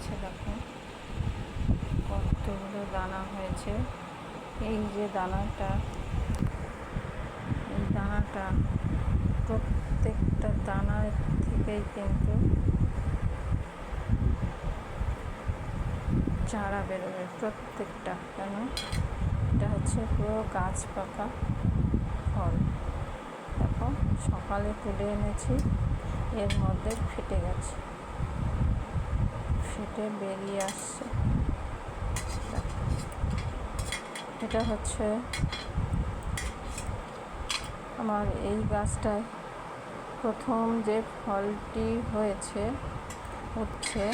হয়েছে, দেখো কতগুলো দানা হয়েছে। এই যে দানাটা, এই দানাটা প্রত্যেকটা দানার থেকেই কিন্তু চারা বেরোবে প্রত্যেকটা। কেন এটা হচ্ছে পুরো গাছ পাকা ফল। দেখো সকালে তুলে এনেছি, এর মধ্যে ফেটে গেছে, ফেটে বেরিয়ে আসছে। এটা হচ্ছে আমার এই গাছটায় প্রথম যে ফলটি হয়েছে হচ্ছে।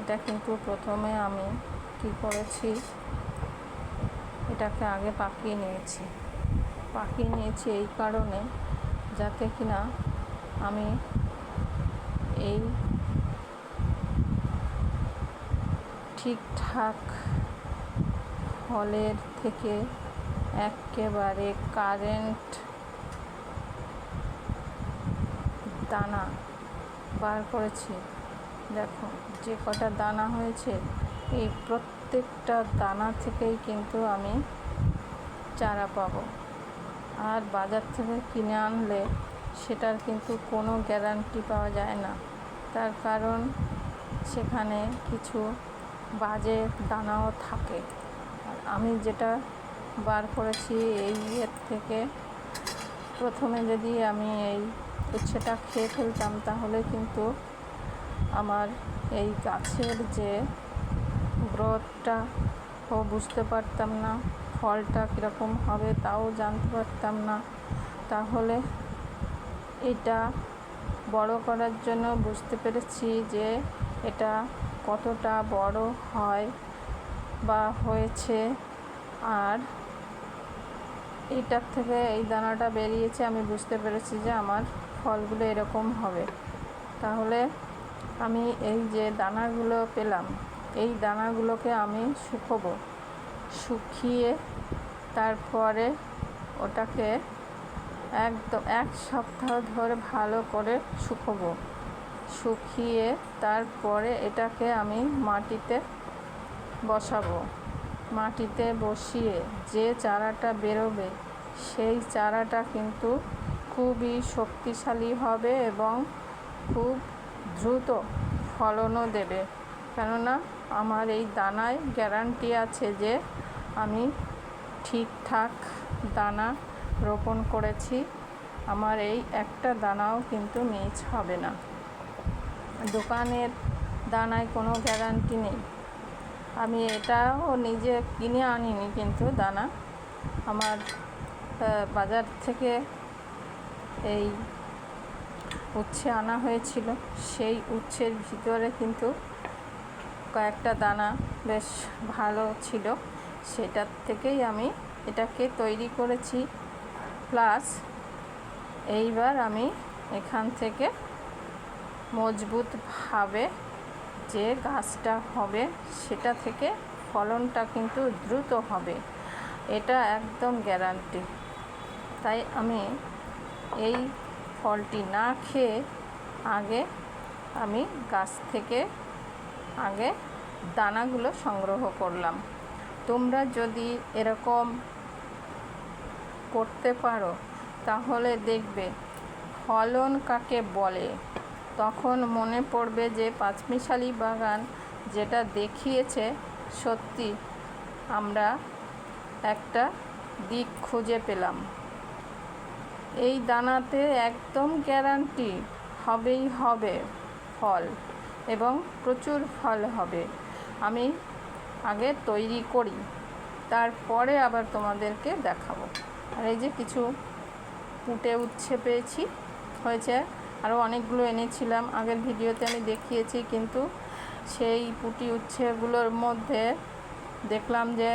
এটা কিন্তু প্রথমে আমি কি করেছি, এটাকে আগে পাকিয়ে নিয়েছি এই কারণে, যাতে কিনা আমি এই ঠিকঠাক ফলের থেকে একেবারে কারেন্ট দানা বার করেছি। দেখো যে কটা দানা হয়েছে, এই প্রত্যেকটা দানা থেকেই কিন্তু আমি চারা পাবো। আর বাজার থেকে কিনে আনলে সেটার কিন্তু কোনো গ্যারান্টি পাওয়া যায় না, তার কারণ সেখানে কিছু বাজে দানাও থাকে। আর আমি যেটা বার করেছি এই এর থেকে, প্রথমে যদি আমি এই উচ্ছেটা খেয়ে ফেলতাম তাহলে কিন্তু আমার এই গাছের যে গ্রোথটা বুঝতে পারতাম না, ফলটা কীরকম হবে তাও জানতে পারতাম না। তাহলে এটা বড় করার জন্য বুঝতে পেরেছি যে এটা কতটা বড় হয় বা হয়েছে। আর এটার থেকে এই দানাটা বেরিয়েছে, আমি বুঝতে পেরেছি যে আমার ফলগুলো এরকম হবে। তাহলে আমি এই যে দানাগুলো পেলাম, এই দানাগুলোকে আমি শুকিয়ে তারপরে ওটাকে একদম 1 সপ্তাহ ধরে ভালো করে শুকিয়ে তারপরে এটাকে আমি মাটিতে বসাবো। মাটিতে বসিয়ে যে চারাটা বেরোবে সেই চারাটা কিন্তু খুবই শক্তিশালী হবে এবং খুব দ্রুত ফলনও দেবে। কেননা আমার এই দানায় গ্যারান্টি আছে যে আমি ঠিকঠাক দানা রোপণ করেছি, আমার এই একটা দানাও কিন্তু মিস হবে না। দোকানের দানায় কোনো গ্যারান্টি নেই। আমি এটাও নিজে কিনে আনিনি, কিন্তু দানা আমার বাজার থেকে এই উচ্ছে আনা হয়েছিল। সেই উচ্ছের ভিতরে কিন্তু কয়েকটা দানা বেশ ভালো ছিল, সেটার থেকেই আমি এটাকে তৈরি করেছি। প্লাস এইবার আমি এখান থেকে মজবুতভাবে যে গাছটা হবে সেটা থেকে ফলনটা কিন্তু দ্রুত হবে, এটা একদম গ্যারান্টি। তাই আমি এই ফলটি না খেয়ে আগে আমি গাছ থেকে আগে দানাগুলো সংগ্রহ করলাম। তোমরা যদি এরকম করতে পারো তাহলে দেখবে ফলন কাকে বলে। তখন মনে পড়বে যে পাঁচমিশালি বাগান যেটা দেখিয়েছে, সত্যি আমরা একটা দিক খুঁজে পেলাম। এই দানাতে একদম গ্যারান্টি হবেই হবে ফল, এবং প্রচুর ফল হবে। আমি আগে তৈরি করি, তারপরে আবার তোমাদেরকে দেখাবো। আর এই যে কিছু পুঁটে উচ্ছে পেয়েছি, হয়েছে। আরও অনেকগুলো এনেছিলাম, আগের ভিডিওতে আমি দেখিয়েছি, কিন্তু সেই পুঁটি উচ্ছেগুলোর মধ্যে দেখলাম যে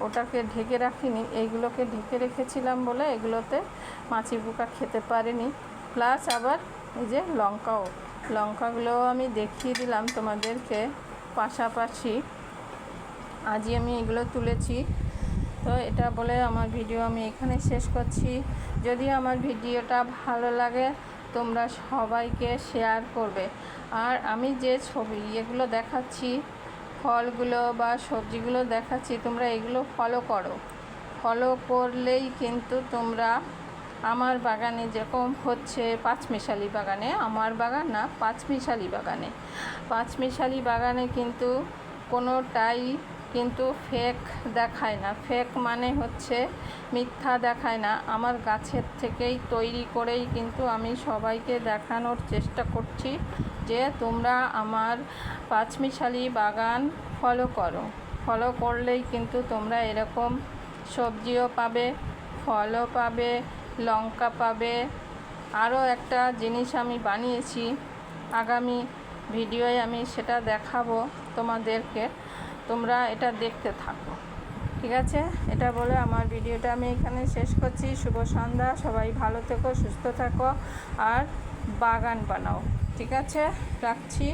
ওটাকে ঢেকে রাখিনি, এইগুলোকে ঢেকে রেখেছিলাম বলে এগুলোতে মাছি পোকা খেতে পারেনি। প্লাস আবার এই যে লঙ্কাগুলোও আমি দেখিয়ে দিলাম তোমাদেরকে পাশাপাশি। আজই আমি এগুলো তুলেছি। তো এটা বলে আমার ভিডিও আমি এখানে শেষ করছি। যদি আমার ভিডিওটা ভালো লাগে তোমরা সবাইকে শেয়ার করবে। আর আমি যে ছবি এগুলো দেখাচ্ছি, ফলগুলো বা সবজিগুলো দেখাচ্ছি, তোমরা এগুলো ফলো করো। ফলো করলেই কিন্তু তোমরা আমার বাগানে যেরকম হচ্ছে পাঁচমিশালি বাগানে, আমার বাগান না, পাঁচমিশালি বাগানে কিন্তু কোনোটাই কিন্তু ফেক দেখায় না। ফেক মানে হচ্ছে মিথ্যা দেখায় না। আমার গাছের থেকেই তৈরি করেই কিন্তু আমি সবাইকে দেখানোর চেষ্টা করছি যে তোমরা আমার পাঁচমিশালি বাগান ফলো করো। ফলো করলেই কিন্তু তোমরা এরকম সবজিও পাবে, ফলও পাবে, লঙ্কা পাবে। আরও একটা জিনিস আমি বানিয়েছি, আগামী ভিডিওয়ে আমি সেটা দেখাবো তোমাদেরকে, তোমরা এটা দেখতে থাকো। ঠিক আছে, এটা বলে আমার ভিডিওটা আমি এখানে শেষ করছি। শুভ সন্ধ্যা, সবাই ভালো থেকো, সুস্থ থাকো আর বাগান বানাও। ঠিক আছে, রাখছি।